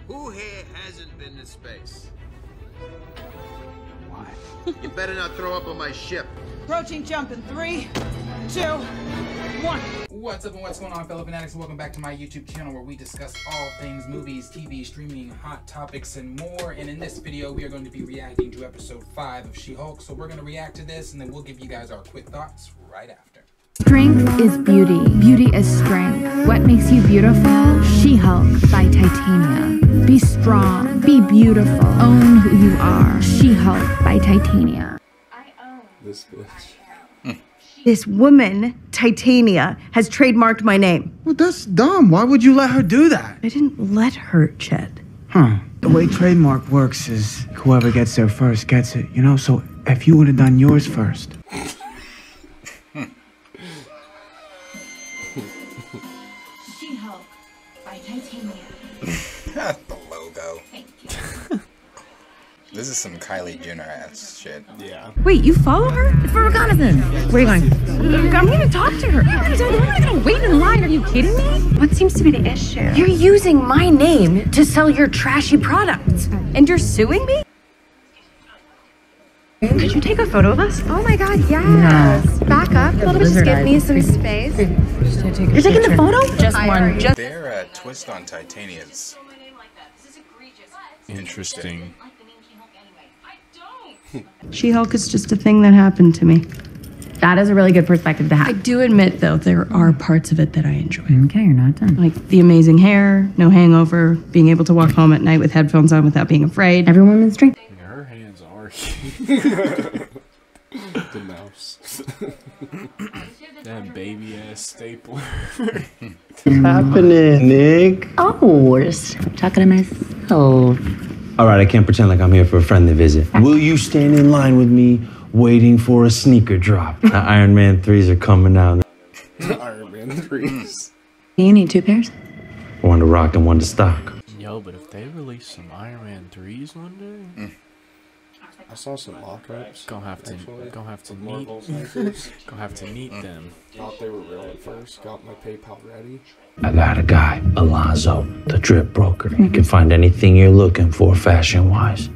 Who here hasn't been to space? Why? You better not throw up on my ship. Approaching jump in 3, 2, 1. What's up and what's going on, fellow fanatics? Welcome back to my YouTube channel where we discuss all things movies, TV, streaming, hot topics, and more. And in this video, we are going to be reacting to episode 5 of She-Hulk. So we're going to react to this and then we'll give you guys our quick thoughts right after. Strength is beauty. Beauty is strength. What makes you beautiful? She-Hulk by Titania. Be strong. Be beautiful. Own who you are. She-Hulk by Titania. This bitch. This woman, Titania, has trademarked my name. Well, that's dumb. Why would you let her do that? I didn't let her, Chet. Huh. The way trademark works is whoever gets there first gets it, you know? So if you would have done yours first. She-Hulk by Titania. The logo. This is some Kylie Jenner ass shit. Yeah. Wait, you follow her? It's for reconnaissance. Where are you going? I'm here to talk to her. I'm not gonna wait in line. Are you kidding me? What seems to be the issue? You're using my name to sell your trashy products. And you're suing me? Could you take a photo of us? Oh my god, yes. No. Back up a little bit, just give me some space. You're taking the photo? Just one. Just Their twist on Titania's interesting. She-Hulk is just a thing that happened to me. That is a really good perspective to I have. do admit, though, there are parts of it that I enjoy. Okay, you're not done. Like the amazing hair, no hangover, being able to walk home at night with headphones on without being afraid. Every woman's drink. Her hands are the mouse. That baby ass stapler. What's happening, Nick? Oh, just talking to myself. All right, I can't pretend like I'm here for a friendly visit. Will you stand in line with me waiting for a sneaker drop? The Iron Man 3s are coming out. Iron Man 3s. You need 2 pairs? One to rock and one to stock. Yo, but if they release some Iron Man 3s one day, I saw some mock-ups. Gonna have to meet them. Thought they were real at first. Got my PayPal ready. I got a guy, Alonzo, the drip broker. He can find anything you're looking for fashion-wise.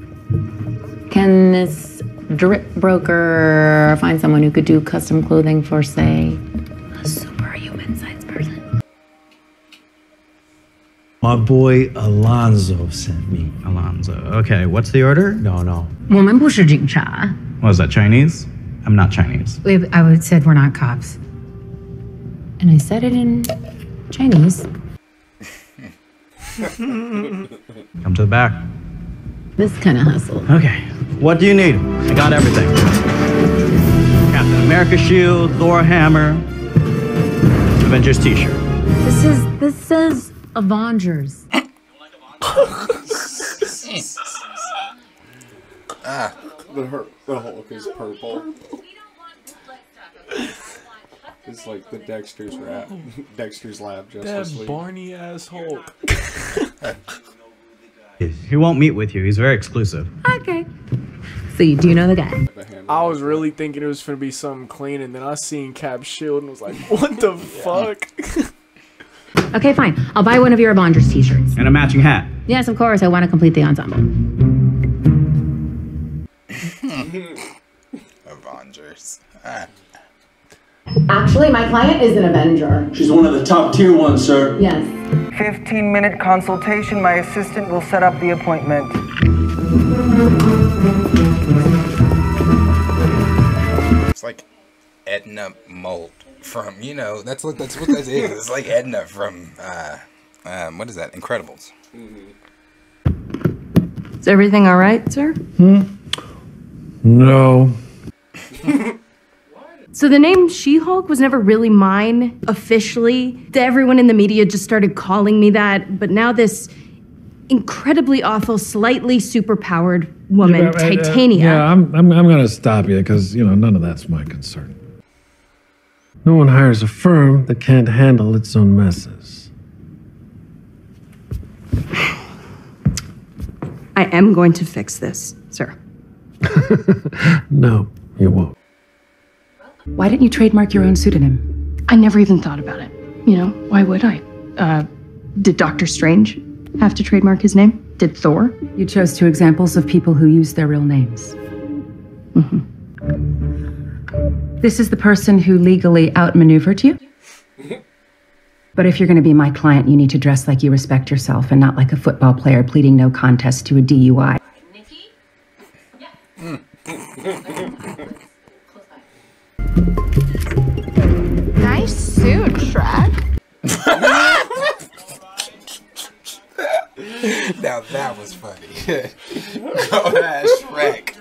Can this drip broker find someone who could do custom clothing for, say, a superhuman-sized person? My boy Alonzo sent me. Alonzo. Okay, what's the order? No. 我们不是警察. What is that, Chinese? I'm not Chinese. I said we're not cops. And I said it in Chinese. Come to the back. This kind of hustle. Okay, what do you need? I got everything. Captain America shield, Thor hammer, Avengers t-shirt. This says Avengers. The Hulk is purple. It's like the Dexter's Lab Justice League. That Barney ass Hulk. He won't meet with you. He's very exclusive. Okay. So you do know the guy. I was really thinking it was gonna be something clean, and then I seen Cap's shield and was like, what the fuck? Okay, fine. I'll buy one of your Avengers t-shirts. And a matching hat. Yes, of course. I want to complete the ensemble. Avengers. Actually, my client is an Avenger. She's one of the top tier ones, sir. Yes. 15-minute consultation. My assistant will set up the appointment. It's like Edna mold from, you know, that's what that is. It's like Edna from what is that? Incredibles. Is everything all right, sir? No. So the name She-Hulk was never really mine, officially. Everyone in the media just started calling me that, but now this incredibly awful, slightly superpowered woman, Titania. Yeah, I'm gonna stop you, because, you know, none of that's my concern. No one hires a firm that can't handle its own messes. I am going to fix this, sir. No, you won't. Why didn't you trademark your own pseudonym? I never even thought about it. You know, why would I? Did Doctor Strange have to trademark his name? Did Thor? You chose two examples of people who use their real names. This is the person who legally outmaneuvered you. But if you're going to be my client, you need to dress like you respect yourself and not like a football player pleading no contest to a DUI. Nice suit, Shrek. Now that was funny. Go ahead, Shrek.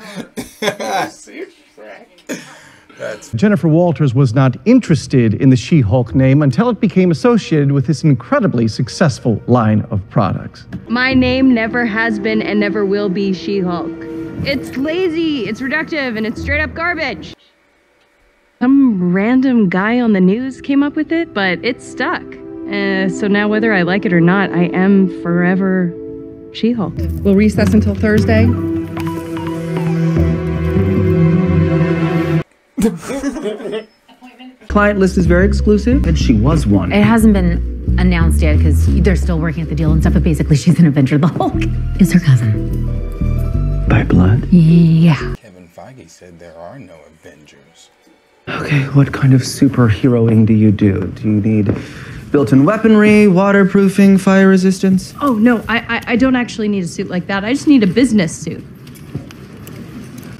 Jennifer Walters was not interested in the She-Hulk name until it became associated with this incredibly successful line of products. My name never has been and never will be She-Hulk. It's lazy, it's reductive, and it's straight up garbage. Some random guy on the news came up with it, but it's stuck. So now whether I like it or not, I am forever She-Hulk. We'll recess until Thursday. Client list is very exclusive, and she was one. It hasn't been announced yet because they're still working at the deal and stuff, but basically she's an Avenger. The Hulk is her cousin. By blood? Yeah. Kevin Feige said there are no Avengers. Okay, what kind of superheroing do you do? Do you need built-in weaponry, waterproofing, fire resistance? Oh, no, I don't actually need a suit like that. I just need a business suit.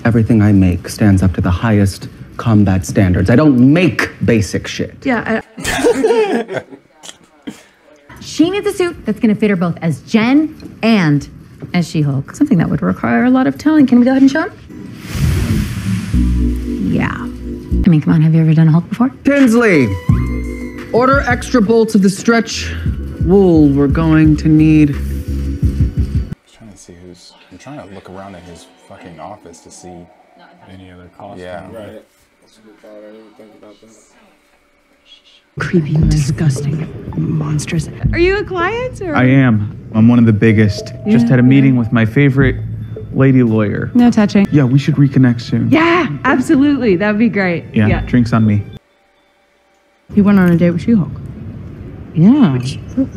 Everything I make stands up to the highest combat standards. I don't make basic shit. Yeah, She needs a suit that's going to fit her both as Jen and as She-Hulk. Something that would require a lot of talent. Can we go ahead and show him? Yeah. I mean, come on, have you ever done a Hulk before? Tinsley, order extra bolts of the stretch wool. We're going to need... I'm trying to see who's... I'm trying to look around in his fucking office to see any other costume. Yeah. Right. That's a good thought. I didn't think about that. creepy, disgusting, monstrous. Are you a client? Or? I am. I'm one of the biggest. Just had a meeting with my favorite lady lawyer. No touching. Yeah, we should reconnect soon. Yeah, absolutely. That would be great. Yeah, drinks on me. You went on a date with She-Hulk. Yeah.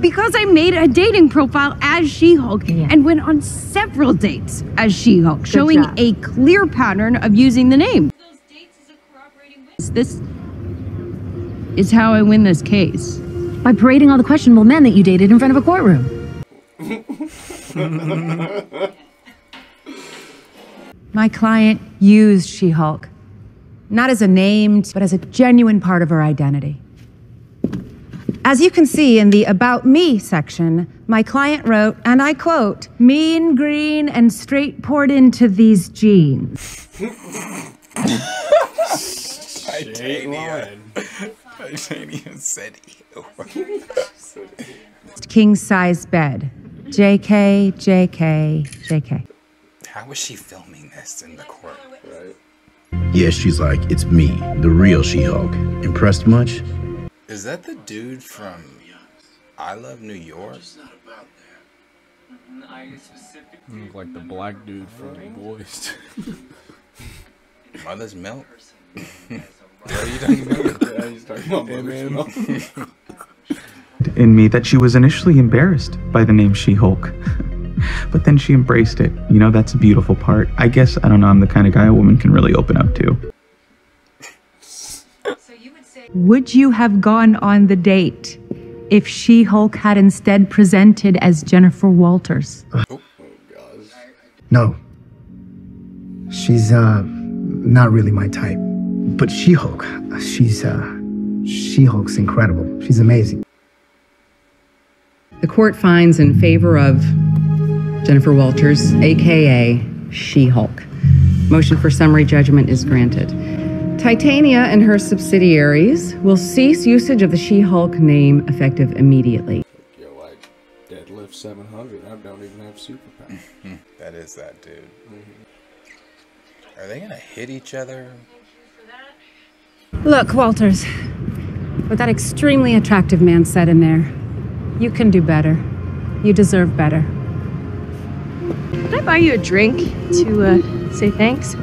Because I made a dating profile as She-Hulk and went on several dates as She-Hulk, showing a clear pattern of using the name. This is how I win this case. By parading all the questionable men that you dated in front of a courtroom. My client used She-Hulk, not as a name, but as a genuine part of her identity. As you can see in the About Me section, my client wrote, and I quote, "Mean, green, and straight poured into these jeans." Titania. Titania said ew. King size bed. JK, JK, JK. How was she filming this in the court? Yeah, she's like, it's me, the real She-Hulk. Impressed much? Is that the dude from I Love New York? Look like the black dude from The Boys. Mother's Milk? What are you talking about? Yeah, he's talking about Mother's Milk. In me that she was initially embarrassed by the name She-Hulk. But then she embraced it. You know, that's a beautiful part. I guess, I don't know, I'm the kind of guy a woman can really open up to. Would you have gone on the date if She-Hulk had instead presented as Jennifer Walters? No. She's, not really my type. But She-Hulk, She-Hulk's incredible. She's amazing. The court finds in favor of Jennifer Walters, aka She-Hulk. Motion for summary judgment is granted. Titania and her subsidiaries will cease usage of the She-Hulk name effective immediately. Yo, like Deadlift 700. I don't even have superpowers. That is that dude. Are they gonna hit each other? Look, Walters, what that extremely attractive man said in there, you can do better. You deserve better. Can I buy you a drink to say thanks?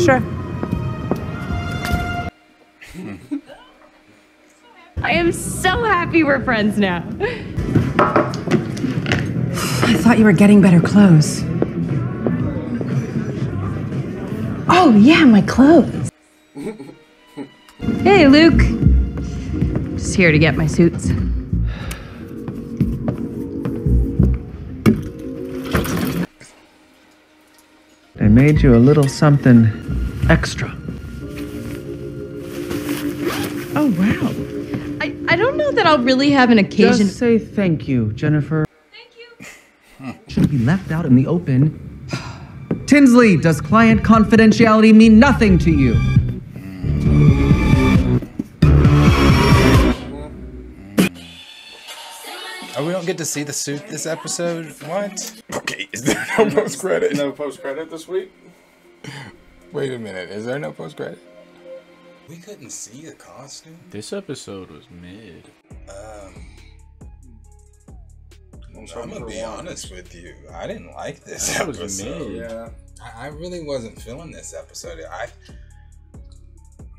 Sure. I am so happy we're friends now. I thought you were getting better clothes. Oh, yeah, my clothes. Hey, Luke. Just here to get my suits. I made you a little something extra. Oh, wow. I don't know that I'll really have an occasion. Just say thank you, Jennifer. Shouldn't be left out in the open. Tinsley, does client confidentiality mean nothing to you? Oh, we don't get to see the suit this episode? What? Okay, is there no post-credit? No post-credit this week? Wait a minute, is there no post-credit? We couldn't see the costume? This episode was mid. I'm gonna be honest with you. I didn't like this That was episode. mid. Yeah. I really wasn't feeling this episode.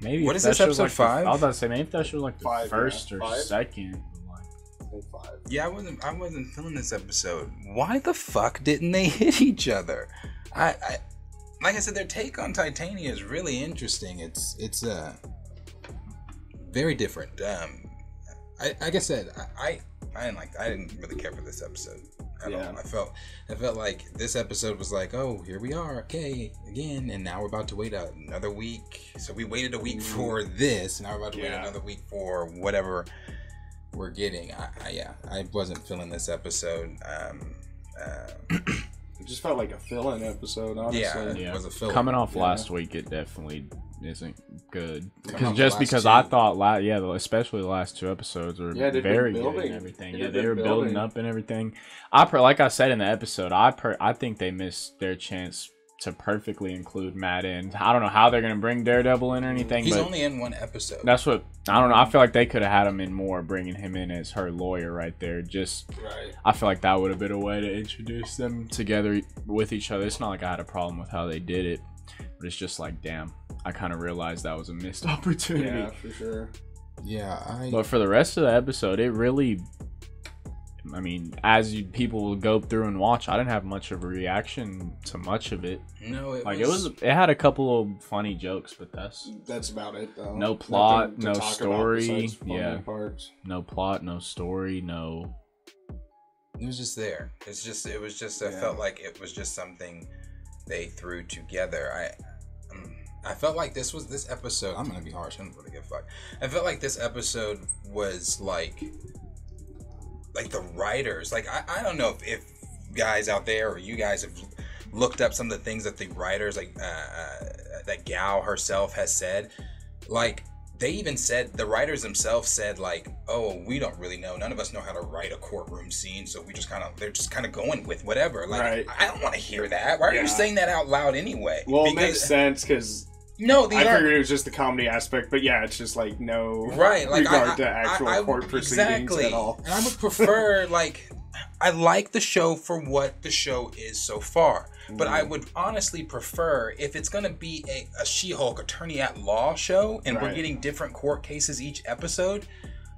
Maybe what is that this, show was episode like 5? I was about to say maybe that show was like the 5, first yeah. or 5? second. Yeah, I wasn't feeling this episode. Why the fuck didn't they hit each other? I like I said, their take on Titania is really interesting. It's very different. Like I said, I didn't really care for this episode at all. I felt like this episode was like, oh, here we are, okay, again, and now we're about to wait another week. So we waited a week for this, and now we're about to wait another week for whatever we're getting. I wasn't feeling this episode. It just felt like a fill-in episode, honestly. Yeah, it was a fill-in. Coming off last week, it definitely isn't good. Coming off Because the I last thought, especially the last 2 episodes were they've been very good building. and everything. They've They been were building building. up and everything. Like I said in the episode, I think they missed their chance to perfectly include Matt in. I don't know how they're gonna bring Daredevil in or anything. He's but only in one episode. That's what I don't know. I feel like they could have had him in more, bringing him in as her lawyer right there. I feel like that would have been a way to introduce them together with each other. It's not like I had a problem with how they did it, but it's just like, damn, I kind of realized that was a missed opportunity. Yeah, for sure. Yeah, But for the rest of the episode, it really, I mean, as people will go through and watch, I didn't have much of a reaction to much of it. No, it had a couple of funny jokes, but that's about it though. No plot, Nothing to no talk about story. besides funny Yeah, parts. no plot, no story, no. It was just there. It was just. I felt like it was just something they threw together. I felt like this episode. I'm gonna be harsh. I don't really give a fuck. I felt like this episode was like the writers. Like I don't know if guys out there or you guys have looked up some of the things that the writers, like that gal herself has said. Like they even said, the writers themselves said, like, oh, we don't really know. None of us know how to write a courtroom scene, so they're just kind of going with whatever. Like, I don't want to hear that. Why are you saying that out loud anyway? Well, it makes sense because I figured it was just the comedy aspect, but yeah, it's just like no like regard to actual court proceedings at all. And I would prefer I like the show for what the show is so far. But I would honestly prefer, if it's going to be a She-Hulk attorney at law show and we're getting different court cases each episode,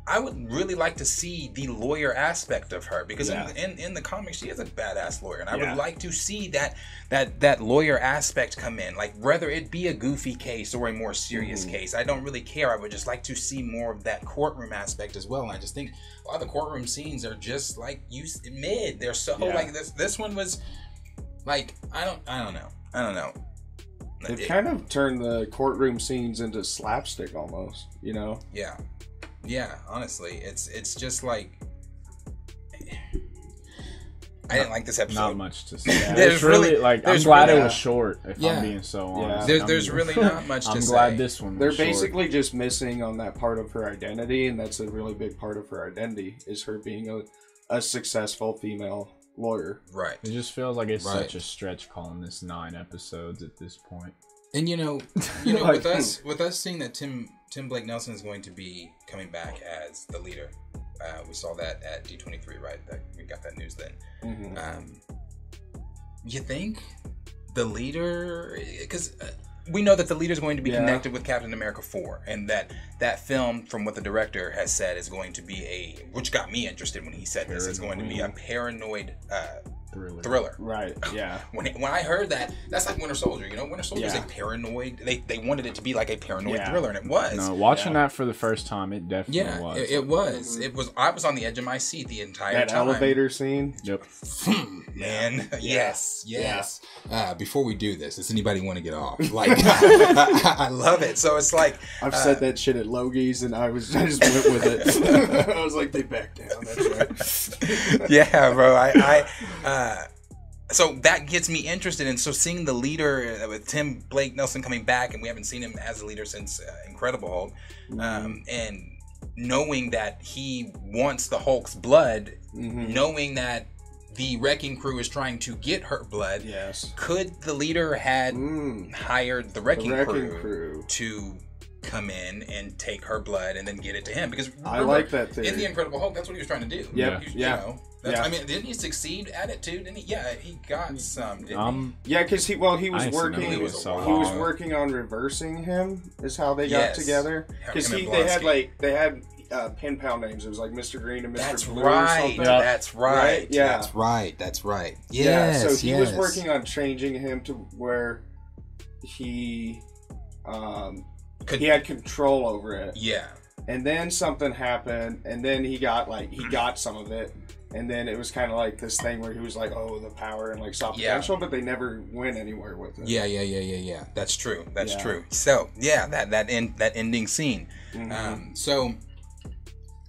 I would really like to see the lawyer aspect of her, because in the comics she is a badass lawyer, and I would like to see that lawyer aspect come in, like whether it be a goofy case or a more serious case. I don't really care. I would just like to see more of that courtroom aspect as well. And I just think a lot of the courtroom scenes are just like mid. They're so like this one was like I don't know. They've kind of turned the courtroom scenes into slapstick almost, you know? Yeah, honestly, it's just like I didn't like this episode. Not much to say. There's really I'm glad it was short. If I'm being so honest, there's really not much to say. I'm glad this one. They're basically just missing on that part of her identity, and that's a really big part of her identity is her being a successful female lawyer. Right. It just feels like it's such a stretch calling this 9 episodes at this point. And you know, Like, with us seeing that Tim Blake Nelson is going to be coming back as the leader, we saw that at D23, right? That we got that news then. You think the leader? Because we know that the leader is going to be connected with Captain America 4, and that film, from what the director has said, is going to be which got me interested when he said this, is going to be a paranoid Thriller. Right. Yeah. When I heard that, that's like Winter Soldier. You know, Winter Soldier is Yeah. a paranoid. They wanted it to be like a paranoid Yeah. thriller, and it was. No, watching that for the first time, it definitely was. It was. It was. I was on the edge of my seat the entire That time. elevator scene. Yep. Man, Yeah. yes. Before we do this, does anybody want to get off? Like, I love it. So it's like I've said that shit at Logie's, and I just went with it. I was like, they backed down. That's right. Yeah, bro. So that gets me interested in. So seeing the leader with Tim Blake Nelson coming back, and we haven't seen him as a leader since Incredible Hulk, and knowing that he wants the Hulk's blood, knowing that the Wrecking Crew is trying to get her blood. Yes. Could the leader had hired the Wrecking, Crew to come in and take her blood and then get it to him? Because I like that theory. in the Incredible Hulk, that's what he was trying to do. Yep. You know, I mean, didn't he succeed at it too? Didn't he? Yeah, he got some. Didn't he? Yeah, because he was I working. know He it was was so long. working on reversing him. Is how they got Yes. together. Because Him and they had pen pal names. It was like Mr. Green and Mr. That's Blue right. or something. That's right. Yeah. That's right. That's right. Yeah. Yes. So he was yes. working on changing him to where he had control over it. Yeah. And then something happened, and then he got some of it, and then it was kind of like this thing where he was like, "Oh, the power and like saw potential," but they never went anywhere with it. Yeah. That's true. That's Yeah. true. So yeah, that ending scene. So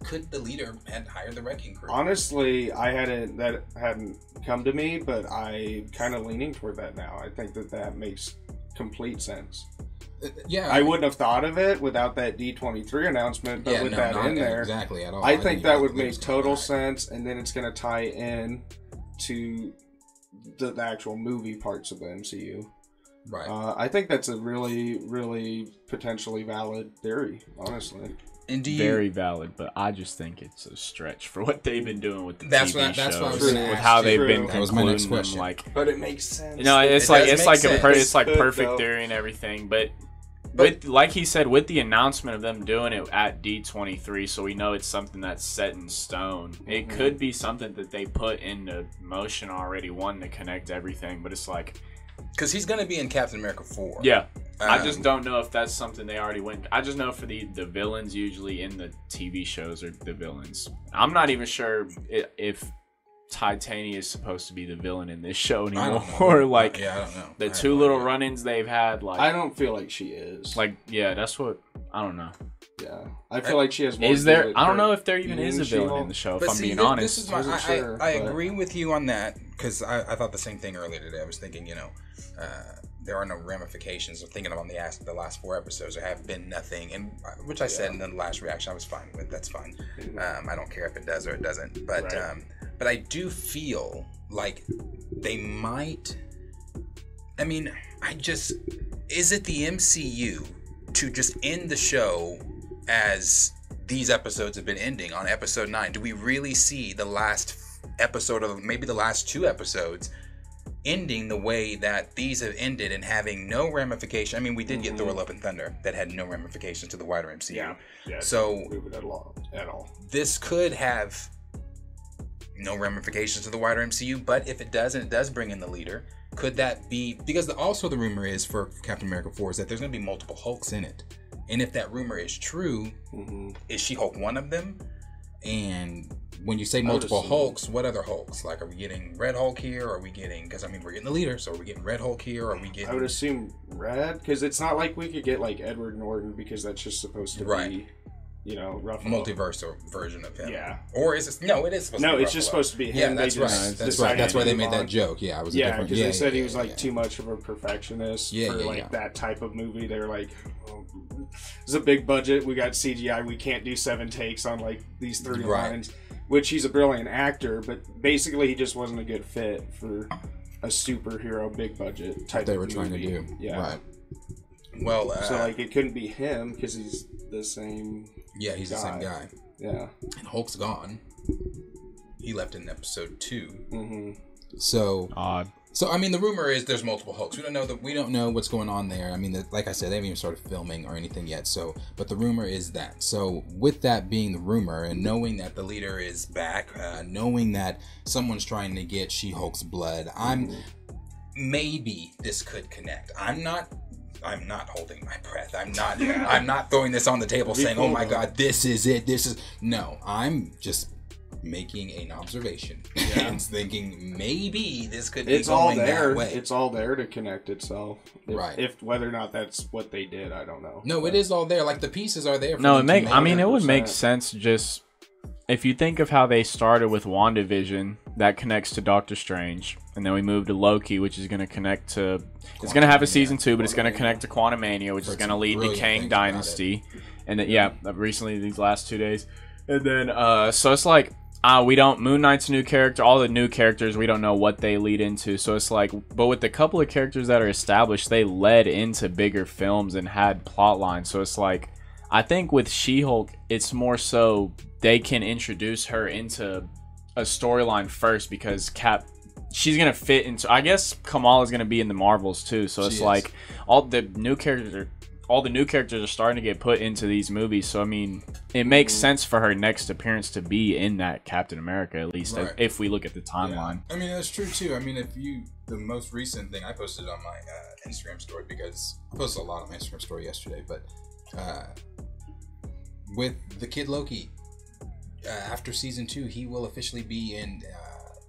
could the leader had hired the Wrecking Crew? Honestly, that hadn't come to me, but I'm kind of leaning toward that now. I think that makes complete sense. Yeah, I wouldn't have thought of it without that D23 announcement, but with that in there, exactly at all. I think that would make total sense, and then it's going to tie in to the actual movie parts of the MCU. Right. I think that's a really, really potentially valid theory, honestly. And Very valid, but I just think it's a stretch for what they've been doing with the That's TV what- that's shows, what I was gonna with ask how you. they've been That was my next concluding them. question. Like, But it makes sense. you know, it's It like does it's make like sense. it's like Good, perfect though. theory and everything, but with like he said, with the announcement of them doing it at D23, so we know it's something that's set in stone. It could be something that they put into motion already, one to connect everything, but it's like, because he's going to be in Captain America 4. yeah. I just don't know if that's something they already went. I just know for the villains usually in the TV shows are the villains. I'm not even sure if Titania is supposed to be the villain in this show anymore. Or like, I don't know. the two little run-ins they've had. Like, I don't feel like she is. like, yeah, that's what I don't know. Yeah, I feel like she has. More Is to there? do with I don't her know if there even is a being villain She-Hulk. in the show. If But I'm see, being this honest, is my, Wasn't sure, I but- agree with you on that, because I thought the same thing earlier today. I was thinking, there are no ramifications of thinking about the last 4 episodes. There have been nothing, and which I said in the last reaction I was fine with. That's fine. I don't care if it does or it doesn't. But but I do feel like they might. I mean, is it the MCU to just end the show as these episodes have been ending on episode 9? Do we really see the last episode, or maybe the last 2 episodes, ending the way that these have ended and having no ramification? I mean, we did get Thor: Love and Thunder that had no ramifications to the wider MCU. Yeah. So At all. this could have no ramifications to the wider MCU, but if it does, and it does bring in the leader, could that be, because also the rumor is for Captain America 4 is that there's going to be multiple Hulks in it, and if that rumor is true, is She-Hulk one of them? And when you say multiple Hulks, what other Hulks? Like, are we getting Red Hulk here? Or are we getting, because I mean, we're getting the leader, so are we getting Red Hulk here? Or are we getting... I would assume Red, because it's not like we could get like Edward Norton, because that's just supposed to be, Ruffalo. Multiverse version of him. Yeah. Or is it? No, it is supposed to be. No, it's Ruffalo. just supposed to be him. Yeah, They that's just right. That's decided right. That's why to they move made that on. joke. Yeah, it was a Yeah, different. because they said he was like too much of a perfectionist for that type of movie. They're like, it's a big budget. We got CGI. We can't do 7 takes on like these 3 lines. Which he's a brilliant actor, but basically he just wasn't a good fit for a superhero big budget type. They were of trying movie. to do. Yeah. Right. Well, so like it couldn't be him because he's the same. Yeah, he's the same guy. Yeah. And Hulk's gone. He left in episode 2. Mm-hmm. So odd. So I mean, the rumor is there's multiple Hulks. We don't know what's going on there. I mean, like I said, they haven't even started filming or anything yet. So, but the rumor is that. So, with that being the rumor, and knowing that the leader is back, knowing that someone's trying to get She-Hulk's blood, maybe this could connect. I'm not holding my breath. I'm not throwing this on the table saying, "Oh my God, this is it." No. I'm just making an observation and thinking maybe this could be going that way. It's all there to connect itself. Right. If whether or not that's what they did, I don't know. No, it is all there. Like the pieces are there. No, it would make sense just if you think of how they started with WandaVision, that connects to Doctor Strange, and then we moved to Loki, which is going to connect to. It's going to have a season 2, but it's going to connect to Quantumania, which is going to lead to Kang Dynasty, and then recently these last 2 days, and then so it's like. We don't. Moon Knight's a new character. All the new characters, we don't know what they lead into. So it's like, but with the couple of characters that are established, they led into bigger films and had plot lines. So it's like, I think with She-Hulk, it's more so they can introduce her into a storyline first because she's gonna fit into. I guess Kamala's gonna be in the Marvels too. So it's like all the new characters are starting to get put into these movies. So I mean, it makes sense for her next appearance to be in that Captain America, at least if we look at the timeline. Yeah. I mean, that's true too. I mean, the most recent thing I posted on my Instagram story, because I posted a lot on my Instagram story yesterday, but with the kid Loki, after season 2, he will officially be in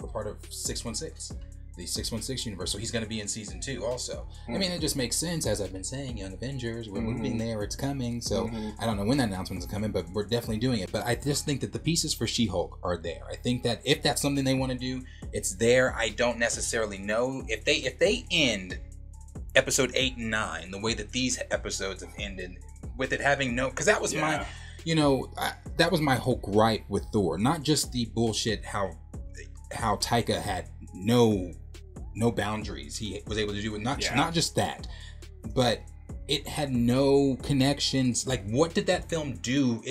a part of 616. The 616 universe, so he's going to be in season 2 also. I mean, it just makes sense, as I've been saying, Young Avengers, we're moving there, it's coming, so I don't know when that announcement is coming, but we're definitely doing it. But I just think that the pieces for She-Hulk are there. I think that if that's something they want to do, it's there. I don't necessarily know if they end episode 8 and 9 the way that these episodes have ended, with it having no, because that was my, that was my whole gripe with Thor, not just the bullshit how Taika had no boundaries. He was able to do it, not just that, but it had no connections. Like, what did that film do?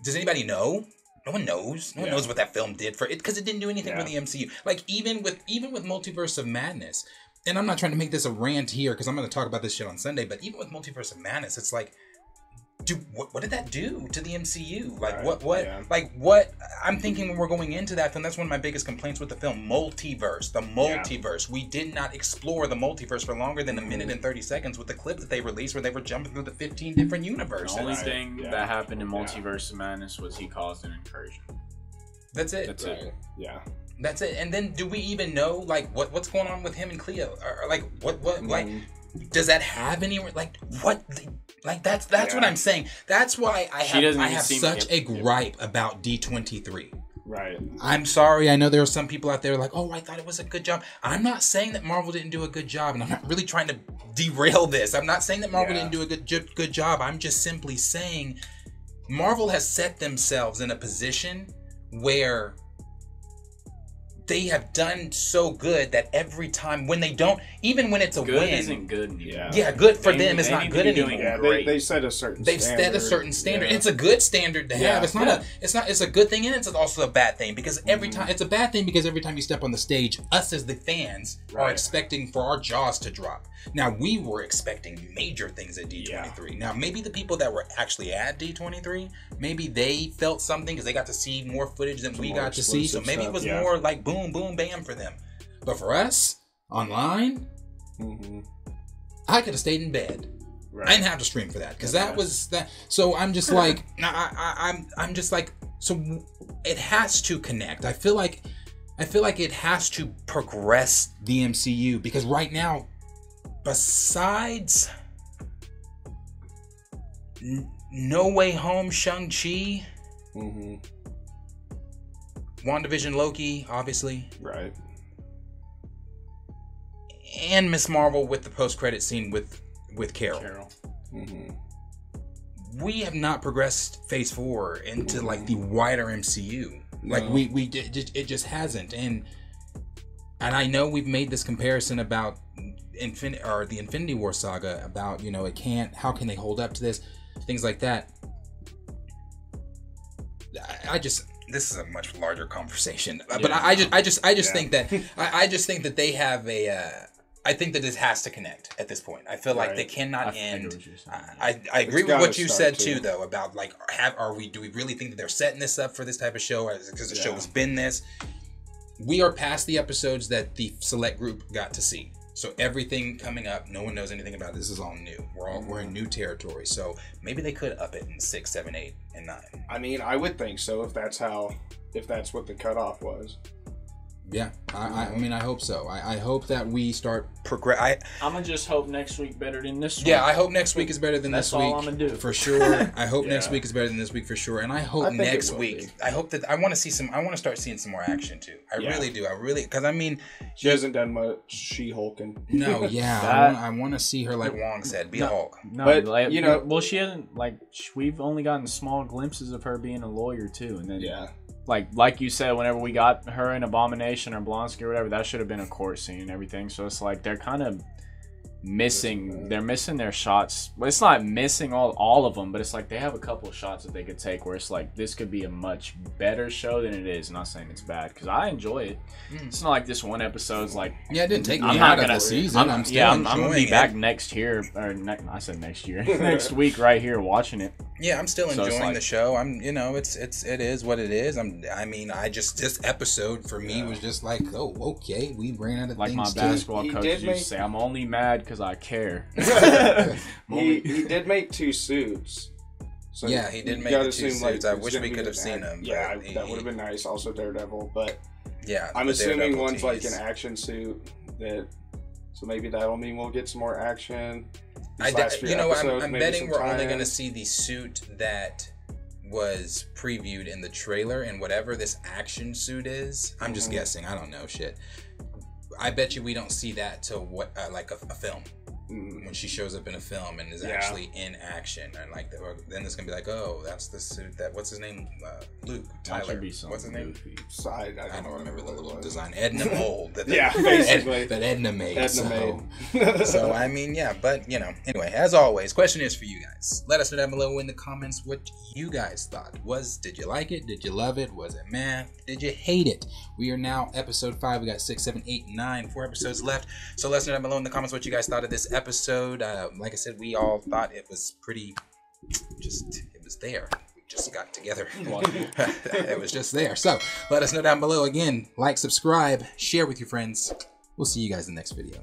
Does anybody know? No one knows. No one knows what that film did for it, because it didn't do anything for the MCU. Like, even with Multiverse of Madness, and I'm not trying to make this a rant here because I'm going to talk about this shit on Sunday, but even with Multiverse of Madness, it's like, what did that do to the MCU? Like, what I'm thinking when we're going into that film, that's one of my biggest complaints with the film. The multiverse. We did not explore the multiverse for longer than a minute and 30 seconds with the clip that they released where they were jumping through the 15 different universes. The only thing that happened in Multiverse of Madness was he caused an incursion. That's it. That's it. Yeah. That's it. And then do we even know, like, what's going on with him and Cleo? Or like, like, does that have any, like, what... Like, that's what I'm saying. That's why I have such a gripe about D23. Right. I'm sorry. I know there are some people out there like, oh, I thought it was a good job. I'm not saying that Marvel didn't do a good job, and I'm not really trying to derail this. I'm not saying that Marvel didn't do a good job. I'm just simply saying Marvel has set themselves in a position where they have done so good that every time when they don't, even when it's a good win, isn't good anymore. Yeah, good for them is not good anymore. Yeah, they set a certain. They've set a certain standard. It's a good standard to have. It's not it's a good thing, and it's also a bad thing, because every time it's a bad thing because every time you step on the stage, us as the fans are expecting for our jaws to drop. Now, we were expecting major things at D23. Now, maybe the people that were actually at D23, maybe they felt something because they got to see more footage than we got to see. So maybe it was more like boom, boom, bam for them. But for us, online, I could have stayed in bed. I didn't have to stream for that because that was that. So I'm just like, I'm just like, so it has to connect. I feel like it has to progress the MCU, because right now, besides No Way Home, Shang-Chi, WandaVision, Loki, obviously, right, and Miss Marvel with the post-credit scene with Carol. We have not progressed Phase 4 into like the wider MCU. Like it just hasn't. And I know we've made this comparison about the Infinity War saga, about, you know, how can they hold up to this, things like that. this is a much larger conversation. But I just think that I just think that they have a. I think that it has to connect at this point. I feel like they cannot end. I agree with what you said too, though, about like, do we really think that they're setting this up for this type of show? Because the show has been this. We are past the episodes that the select group got to see. So everything coming up, no one knows anything about. This is all new. We're in new territory. So maybe they could up it in 6, 7, 8, and 9. I mean, I would think so if that's what the cutoff was. Yeah, I mean, I hope so. I hope that we start progress. I'm gonna just hope next week better than this week. Yeah, I hope next week is better than this week. That's all I'm gonna do. For sure. I hope next week is better than this week for sure. And I hope next week, I hope that I want to start seeing some more action too. I really do. Because I mean, she hasn't done much She-Hulking. No, yeah. I want to see her, like Wong said, be a Hulk. No, but like, you know, well, she hasn't, like, we've only gotten small glimpses of her being a lawyer too, and then like you said, whenever we got her in Abomination or Blonsky or whatever, that should have been a court scene and everything. So it's like they're kind of missing. They're missing their shots. Well, it's not missing all of them, but it's like they have a couple of shots that they could take where it's like this could be a much better show than it is. I'm not saying it's bad because I enjoy it. It's not like this one episode's like it didn't take me out of the season. I'm gonna be back next year I said next year next week right here watching it. Yeah, I'm still enjoying the show. It is what it is. This episode for me was just like, oh, okay, we ran out of like things. My basketball coach used to say, I'm only mad because I care. he did make 2 suits. So yeah, he did make the 2 suits. I wish we could have seen them. Yeah, that would have been nice. Also Daredevil, but yeah, I'm assuming one's like an action suit. So maybe that'll mean we'll get some more action. I'm betting we're only going to see the suit that was previewed in the trailer, and whatever this action suit is, I'm just guessing. I don't know shit. I bet you we don't see that till like a film. When she shows up in a film and is actually in action, and like then it's gonna be like, oh, that's the suit that what's his name, Luke Tyler. What's his name? I don't remember the little design. Edna mold that basically that Edna made. So I mean, yeah, but anyway, as always, question is for you guys. Let us know down below in the comments what you guys thought. Did you like it? Did you love it? Was it meh? Did you hate it? We are now episode 5. We got 6, 7, 8, 9, 4 episodes left. So let us know down below in the comments what you guys thought of this episode. Like I said, we all thought it was pretty, it was there. We just got together. It was just there. So let us know down below. Again, like, subscribe, share with your friends. We'll see you guys in the next video.